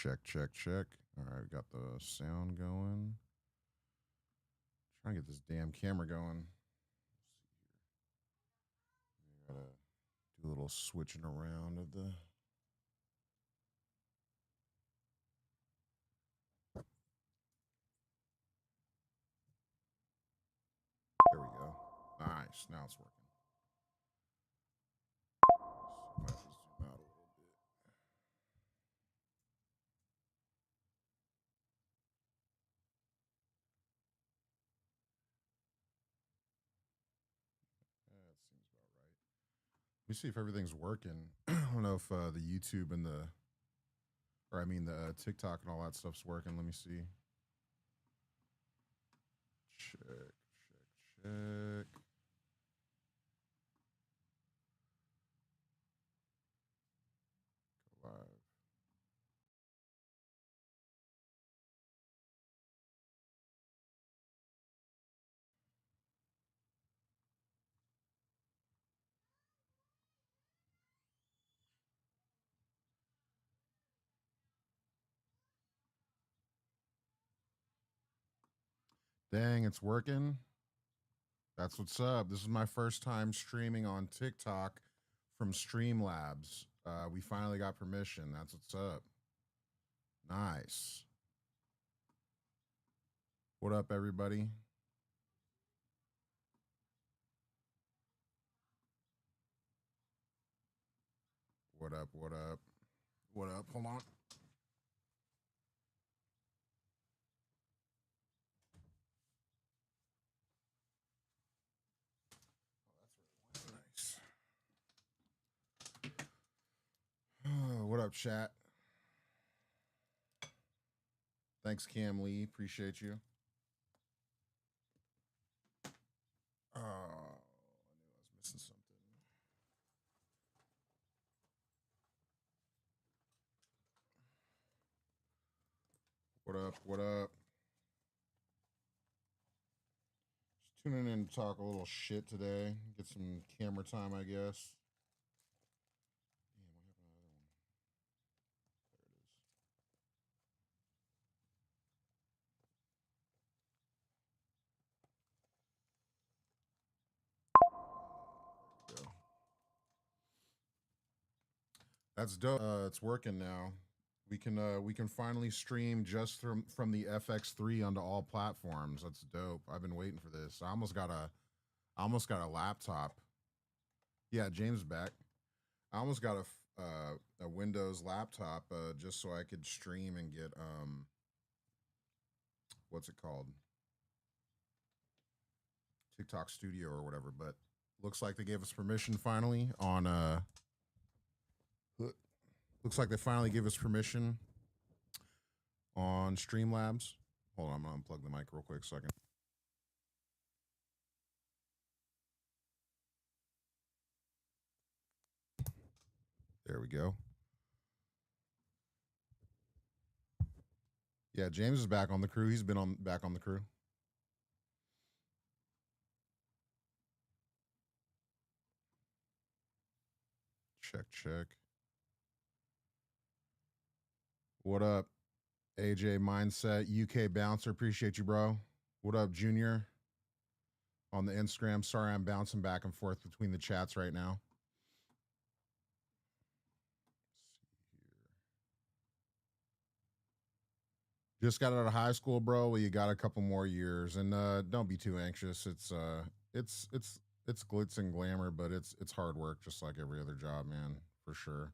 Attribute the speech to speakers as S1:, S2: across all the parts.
S1: Check, check, check. All right, we got the sound going. Trying to get this damn camera going. Gotta do a little switching around of the. There we go. Nice. Now it's working. So might have to zoom out a little bit. That seems about right. Let me see if everything's working. I don't know if the YouTube and the, or I mean the TikTok and all that stuff's working. Let me see. Check, check, check. Go live. Dang, it's working. That's what's up. This is my first time streaming on TikTok from Streamlabs. We finally got permission. That's what's up. Nice. What up, everybody? What up? What up? What up? Hold on. Nice. What up, chat? Thanks, Cam Lee. Appreciate you. Oh, I knew I was missing something. What up? What up? Just tuning in to talk a little shit today. Get some camera time, I guess. Damn, what happened to the other one? There it is. There we go. That's dope. It's working now. We can finally stream just from the FX3 onto all platforms. That's dope. I've been waiting for this. I almost got a laptop. Yeah, James back. I almost got a Windows laptop just so I could stream and get what's it called? TikTok Studio or whatever, but looks like they gave us permission finally on looks like they finally gave us permission on Streamlabs. Hold on, I'm gonna unplug the mic real quick so I can. There we go. Yeah, James is back on the crew. He's been on back on the crew. Check, check. What up, AJ Mindset, UK Bouncer? Appreciate you, bro. What up, Junior? On the Instagram. Sorry, I'm bouncing back and forth between the chats right now. Just got out of high school, bro. Well, you got a couple more years, and don't be too anxious. It's glitz and glamour, but it's hard work, just like every other job, man, for sure.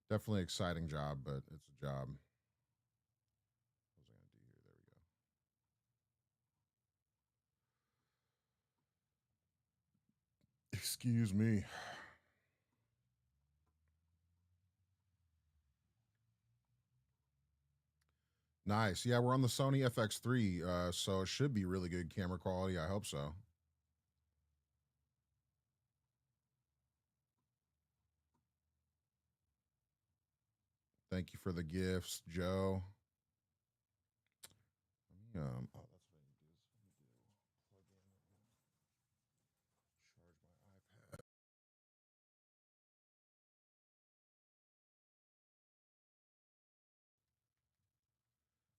S1: Definitely exciting job, but it's a job. What was I gonna do here? There we go. Excuse me. Nice. Yeah, we're on the Sony FX3, so it should be really good camera quality. I hope so. Thank you for the gifts, Joe. Oh, that's what I need to do. Is plug in, charge my iPad.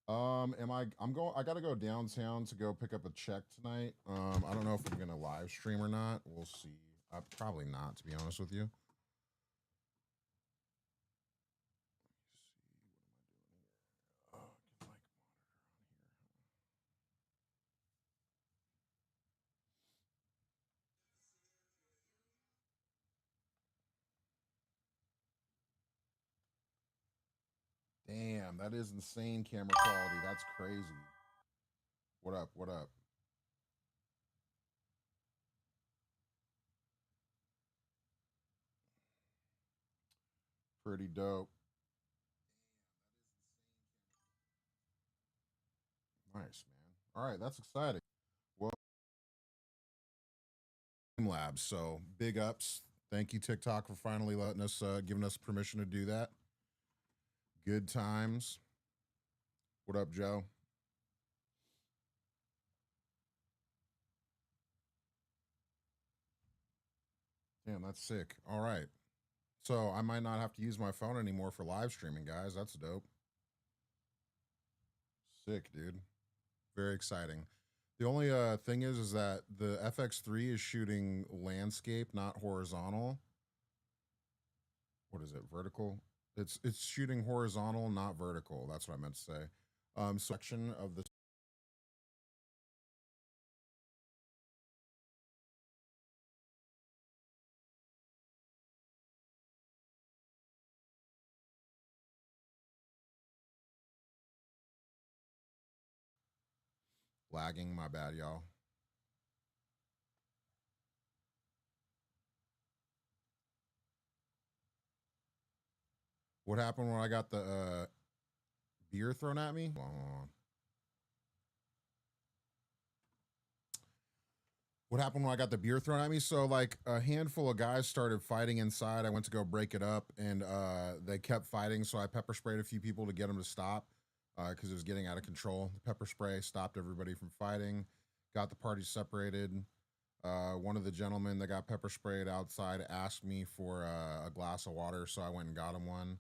S1: I gotta go downtown to go pick up a check tonight. I don't know if I'm gonna live stream or not. We'll see. Probably not, to be honest with you. Damn, that is insane camera quality. That's crazy. What up? What up? Pretty dope. Nice, man. All right, that's exciting. Well, Labs. So big ups. Thank you, TikTok, for finally letting us, giving us permission to do that. Good times. What up, Joe? Damn, that's sick. All right. So I might not have to use my phone anymore for live streaming, guys. That's dope. Sick, dude. Very exciting. The only thing is that the FX3 is shooting landscape, not horizontal. What is it? Vertical. It's shooting horizontal, not vertical. That's what I meant to say. Section of the lagging. My bad, y'all. What happened when I got the beer thrown at me? Hold on. What happened when I got the beer thrown at me? So like a handful of guys started fighting inside. I went to go break it up, and they kept fighting. So I pepper sprayed a few people to get them to stop because it was getting out of control. The pepper spray stopped everybody from fighting, got the party separated. One of the gentlemen that got pepper sprayed outside asked me for a glass of water, so I went and got him one.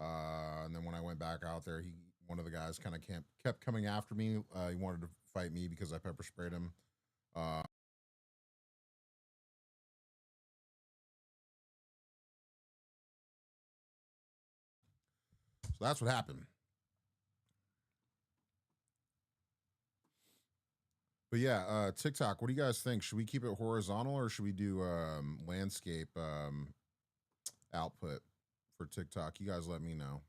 S1: And then when I went back out there, one of the guys kind of kept coming after me. He wanted to fight me because I pepper sprayed him. Uh, so that's what happened. But yeah, TikTok. What do you guys think? Should we keep it horizontal or should we do landscape output for TikTok? You guys let me know.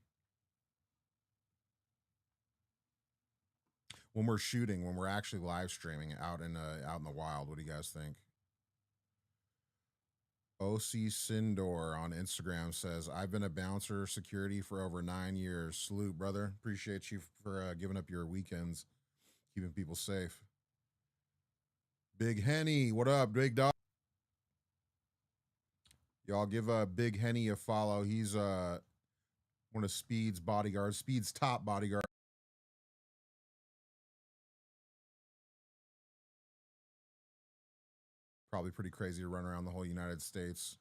S1: When we're shooting, when we're actually live streaming out in the wild, what do you guys think? OC Sindor on Instagram says, I've been a bouncer security for over 9 years. Salute, brother. Appreciate you for giving up your weekends, keeping people safe. Big Henny, what up, big dog? Y'all give Big Henny a follow. He's one of Speed's bodyguards, Speed's top bodyguard. Probably pretty crazy to run around the whole United States.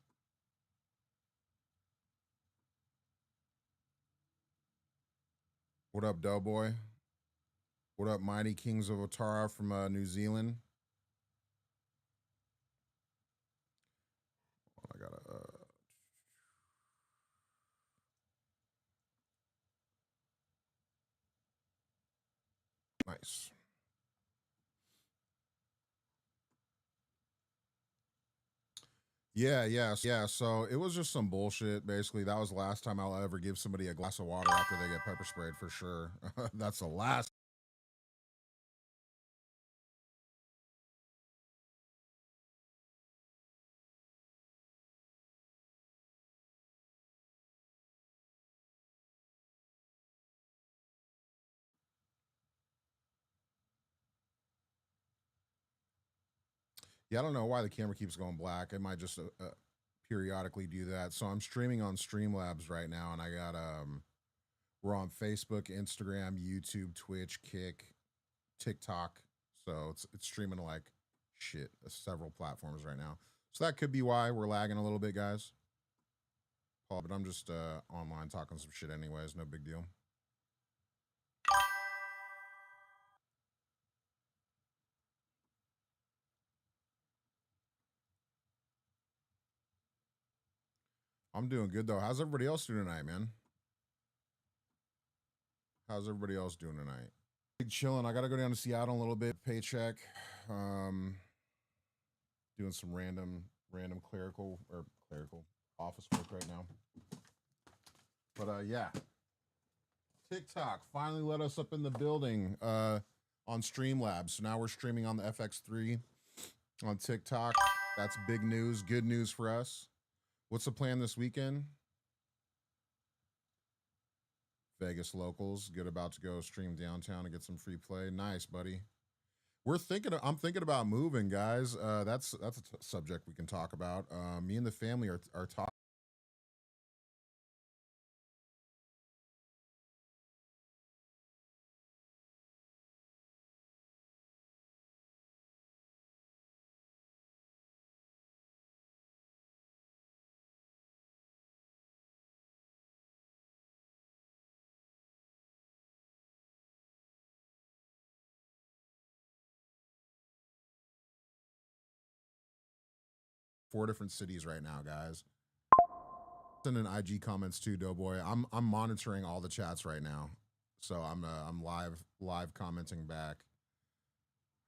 S1: What up, Doughboy? What up, Mighty Kings of Otara from New Zealand? I gotta. Nice. Yeah. So it was just some bullshit. Basically, that was the last time I'll ever give somebody a glass of water after they get pepper sprayed for sure. That's the last. Yeah, I don't know why the camera keeps going black. It might just periodically do that. So I'm streaming on Streamlabs right now, and I got we're on Facebook, Instagram, YouTube, Twitch, Kick, TikTok. So it's streaming to like shit, several platforms right now. So that could be why we're lagging a little bit, guys. Paul, but I'm just online talking some shit anyways. No big deal. I'm doing good though. How's everybody else doing tonight, man? How's everybody else doing tonight? Big chilling. I got to go down to Seattle a little bit. Paycheck. Um, doing some random clerical office work right now. But yeah, TikTok finally let us up in the building on Streamlabs. So now we're streaming on the FX3 on TikTok. That's big news. Good news for us. What's the plan this weekend? Vegas locals. Good, about to go stream downtown and get some free play. Nice, buddy. I'm thinking about moving, guys. That's a subject we can talk about. Me and the family are talking. Four different cities right now, guys. Send in IG comments too, Doughboy. I'm monitoring all the chats right now, so I'm live commenting back.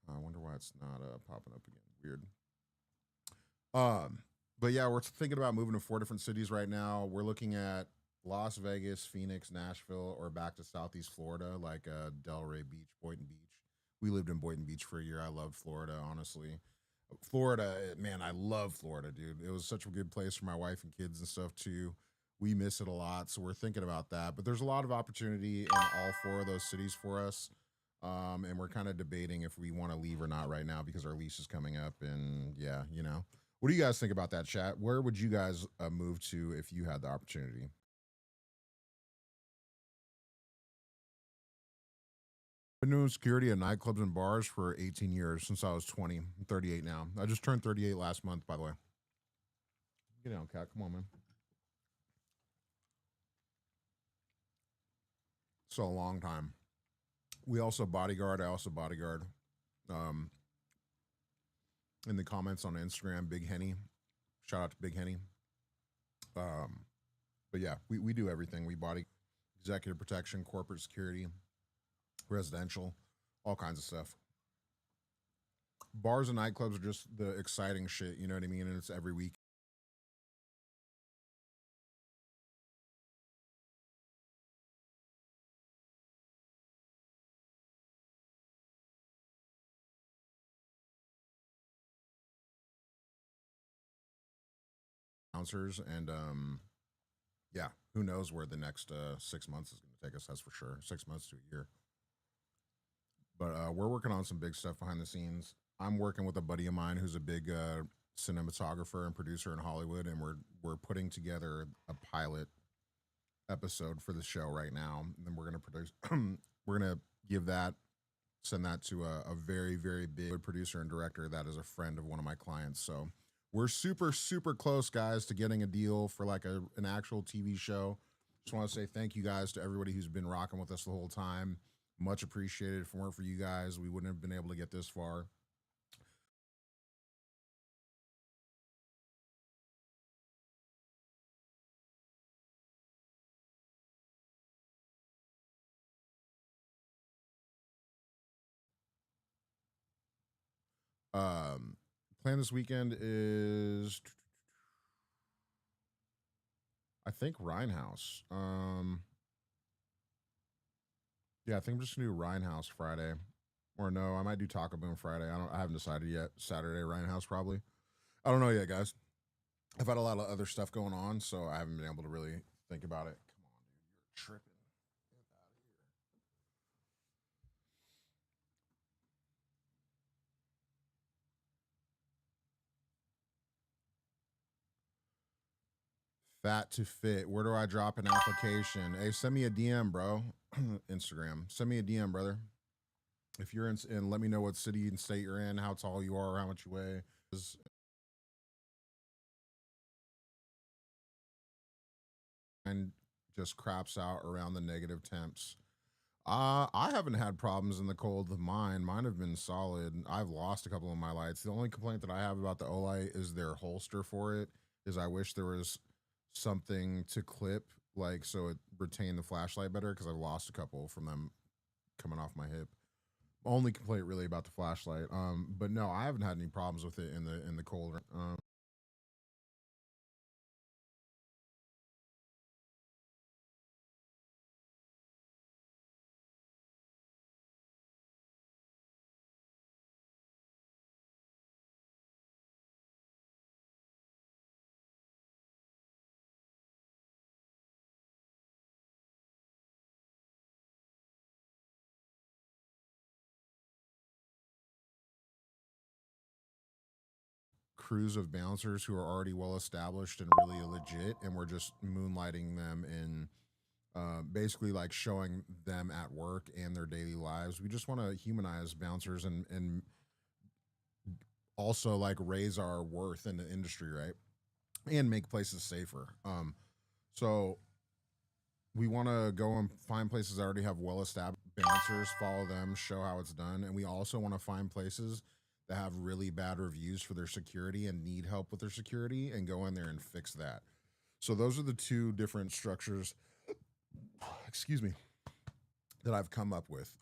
S1: I wonder why it's not popping up again. Weird. But yeah, we're thinking about moving to four different cities right now. We're looking at Las Vegas, Phoenix, Nashville, or back to Southeast Florida, like Delray Beach, Boynton Beach. We lived in Boynton Beach for a year. I loved Florida, honestly. Florida, man, I love Florida, dude. It was such a good place for my wife and kids and stuff too. We miss it a lot, so we're thinking about that. But there's a lot of opportunity in all four of those cities for us. And we're kind of debating if we want to leave or not right now because our lease is coming up. And yeah, you know, what do you guys think about that, chat? Where would you guys move to if you had the opportunity? Been doing security at nightclubs and bars for 18 years since I was 20. I'm 38 now. I just turned 38 last month, by the way. Get down, cat. Come on, man. So a long time. We also bodyguard. I also bodyguard. Um, in the comments on Instagram, Big Henny. Shout out to Big Henny. But yeah, we do everything. We body executive protection, corporate security, residential, all kinds of stuff. Bars and nightclubs are just the exciting shit, you know what I mean? And it's every week. Bouncers and yeah, who knows where the next 6 months is going to take us? That's for sure. 6 months to a year. But we're working on some big stuff behind the scenes. I'm working with a buddy of mine who's a big cinematographer and producer in Hollywood, and we're putting together a pilot episode for the show right now. And then we're gonna produce. We're gonna send that to a very very big producer and director that is a friend of one of my clients. So we're super close, guys, to getting a deal for like an actual TV show. Just want to say thank you guys to everybody who's been rocking with us the whole time. Much appreciated. If it weren't for you guys, we wouldn't have been able to get this far. Um, Plan this weekend is, I think, Rhinehouse. Yeah, I think I'm just gonna do Rhinehouse Friday, or no, I might do Taco Boom Friday. I haven't decided yet. Saturday Rhinehouse probably. I don't know yet, guys. I've had a lot of other stuff going on, so I haven't been able to really think about it. Come on, dude, you're tripping. Fat to fit. Where do I drop an application? Hey, send me a DM, bro. Instagram. Send me a DM, brother. If you're in, let me know what city and state you're in, how tall you are, how much you weigh. And just craps out around the negative temps. I haven't had problems in the cold with mine. Mine have been solid. I've lost a couple of my lights. The only complaint that I have about the Olight is their holster for it. Is I wish there was something to clip, like so it retain the flashlight better because I've lost a couple from them coming off my hip. Only complaint really about the flashlight. But no, I haven't had any problems with it in the cold. Crews of bouncers who are already well established and really legit, and we're just moonlighting them in basically like showing them at work and their daily lives. We just want to humanize bouncers and also like raise our worth in the industry, right? And make places safer. So we want to go and find places that already have well established bouncers, follow them, show how it's done, and we also want to find places that have really bad reviews for their security and need help with their security and go in there and fix that. So those are the two different structures, excuse me, that I've come up with.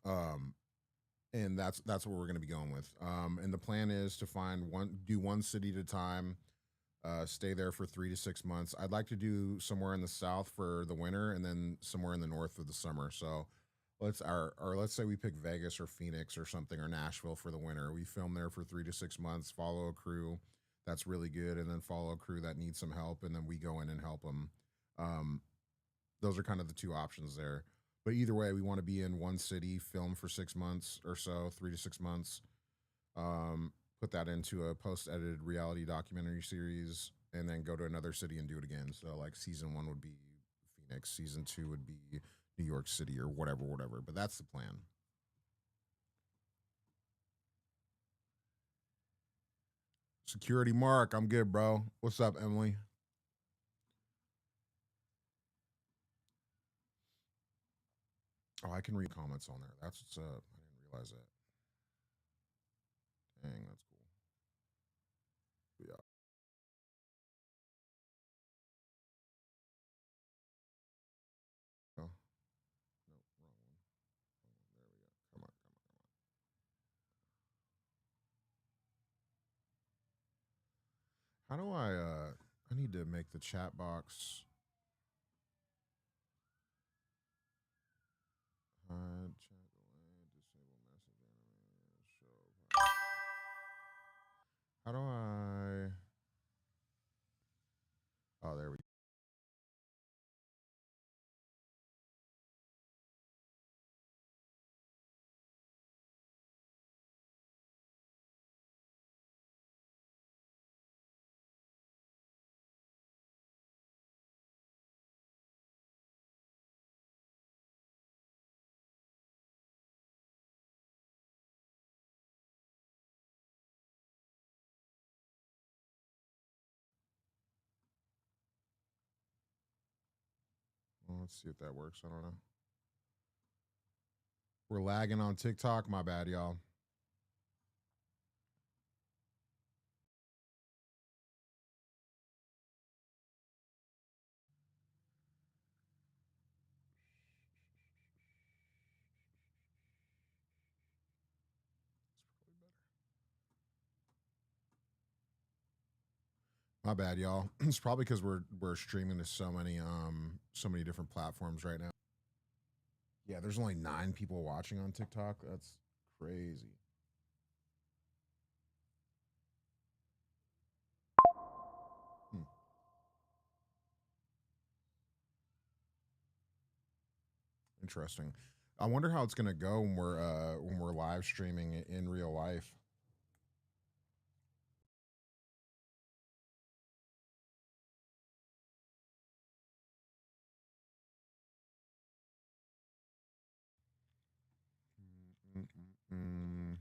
S1: And that's what we're going to be going with. And the plan is to do one city at a time, stay there for 3 to 6 months. I'd like to do somewhere in the south for the winter, and then somewhere in the north for the summer. So let's say we pick Vegas or Phoenix or something, or Nashville for the winter. We film there for 3 to 6 months, follow a crew that's really good, and then follow a crew that needs some help, and then we go in and help them. Um, those are kind of the two options there. But either way, we want to be in one city, film for 6 months or so, 3 to 6 months, put that into a post-edited reality documentary series, and then go to another city and do it again. So like season 1 would be Phoenix, season 2 would be New York City or whatever, whatever. But that's the plan. Security Mark, I'm good, bro. What's up, Emily? Oh, I can read comments on there. That's what's up. I didn't realize that. Dang, that's cool. Yeah. Oh, no, wrong one. There we go. Come on, come on. How do I need to make the chat box hide chat delay, disable message animation, show. How do I Oh, there we go. Well, let's see if that works. I don't know. We're lagging on TikTok. My bad, y'all. My bad, y'all. It's probably because we're streaming to so many different platforms right now. Yeah, there's only 9 people watching on TikTok. That's crazy. Hmm. Interesting. I wonder how it's gonna go when we're live streaming in real life. Mm, mm, mm, mm.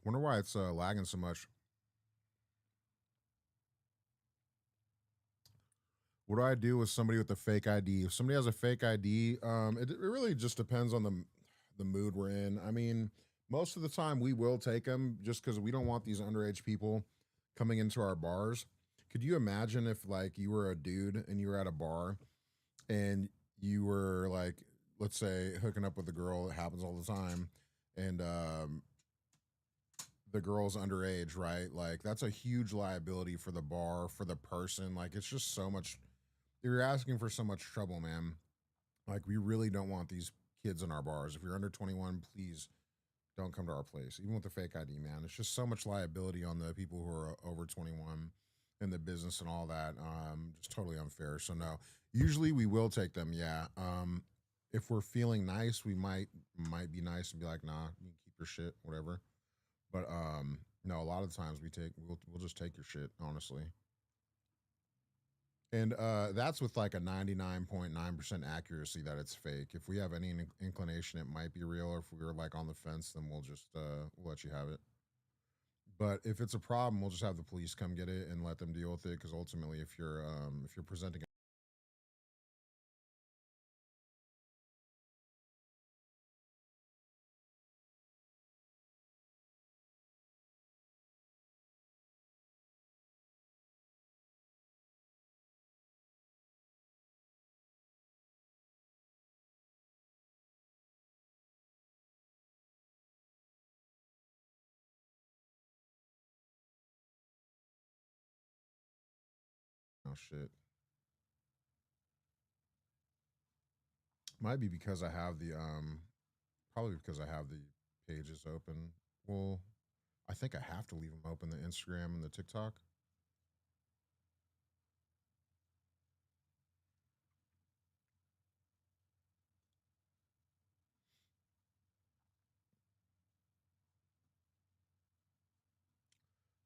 S1: Wonder why it's lagging so much. What do I do with somebody with a fake ID? If somebody has a fake ID, it really just depends on the mood we're in. I mean, most of the time we will take them just because we don't want these underage people coming into our bars. Could you imagine if like you were a dude and you were at a bar and you were like, let's say, hooking up with a girl? It happens all the time, and the girl's underage, right? Like that's a huge liability for the bar, for the person. Like it's just so much. You're asking for so much trouble, man. Like we really don't want these kids in our bars. If you're under 21, please don't come to our place. Even with the fake ID, man. It's just so much liability on the people who are over 21 in the business and all that. Just totally unfair. So no. Usually we will take them, yeah. If we're feeling nice, we might be nice and be like, nah, you can keep your shit, whatever. But no, a lot of times we'll just take your shit, honestly. And that's with like a 99.9% accuracy that it's fake. If we have any inclination it might be real, or if we were like on the fence, then we'll let you have it. But if it's a problem, we'll just have the police come get it and let them deal with it. Because ultimately, if you're presenting, oh shit, might be because I have the probably because I have the pages open. Well, I think I have to leave them open, the Instagram and the TikTok.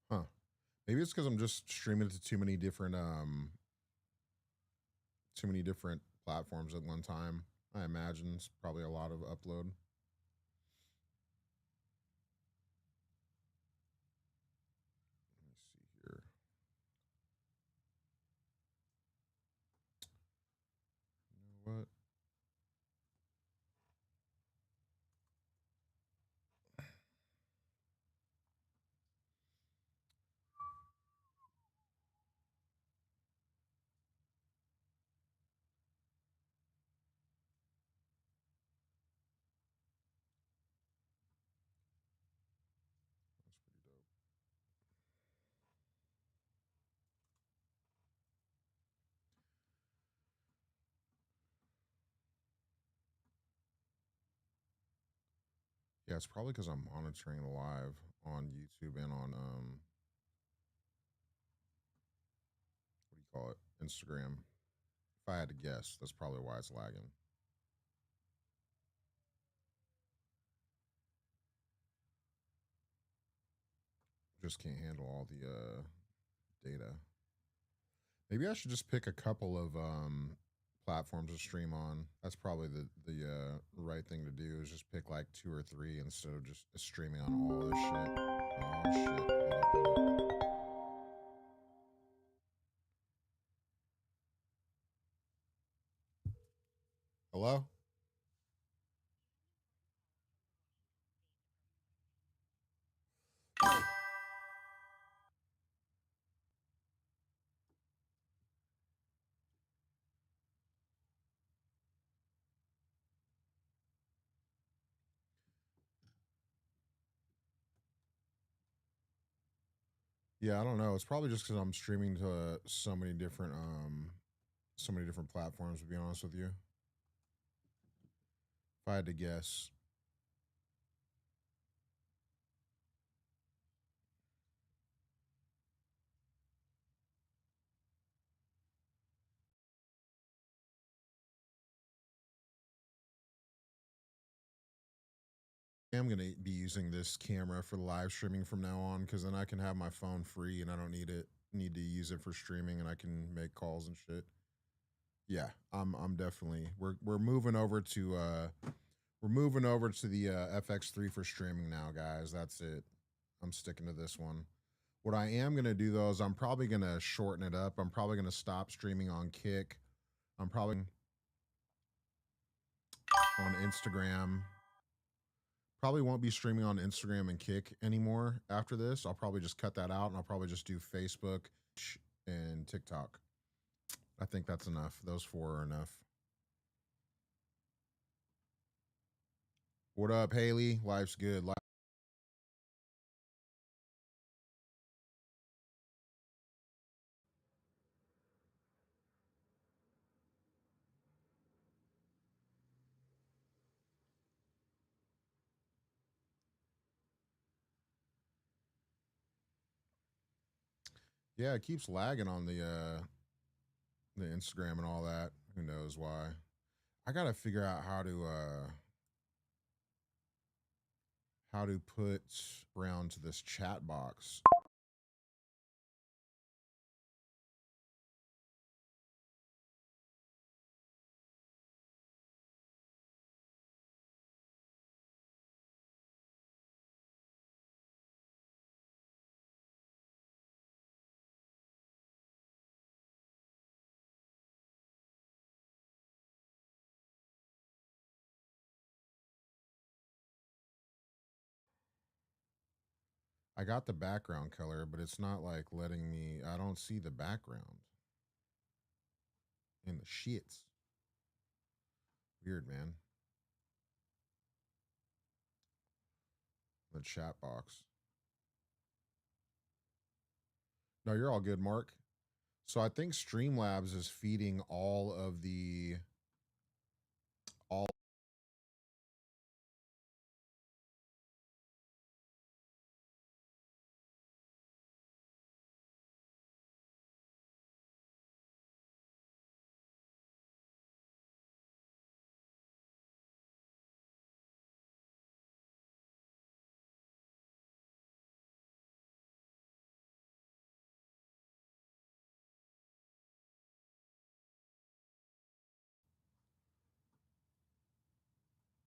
S1: Huh? Maybe it's because I'm just streaming it to too many different platforms at one time. I imagine it's probably a lot of upload. Let me see here. You know what? That's pretty dope. Yeah, it's probably because I'm monitoring live on YouTube and on what do you call it? Instagram. If I had to guess, that's probably why it's lagging. Just can't handle all the data. Maybe I should just pick a couple of platforms to stream on. That's probably the right thing to do is just pick like two or three instead of just streaming on all this shit. Oh shit. Hold up. Hello? Yeah, I don't know. It's probably just because I'm streaming to so many different platforms. To be honest with you, if I had to guess, I'm gonna be using this camera for live streaming from now on because then I can have my phone free and I don't need to use it for streaming and I can make calls and shit. Yeah, I'm definitely we're moving over to we're moving over to the FX3 for streaming now, guys. That's it. I'm sticking to this one. What I am going to do though is I'm probably going to shorten it up. I'm probably going to stop streaming on Kick. I'm probably on Instagram. Probably won't be streaming on Instagram and Kick anymore after this. I'll probably just cut that out and I'll probably just do Facebook and TikTok. I think that's enough. Those four are enough. What up, Haley? Life's good. Yeah, it keeps lagging on the Instagram and all that. Who knows why? I gotta figure out how to put around to this chat box. I got the background color, but it's not like letting me. I don't see the background in the shits. Weird, man. The chat box. No, you're all good, Mark. So I think Streamlabs is feeding all of the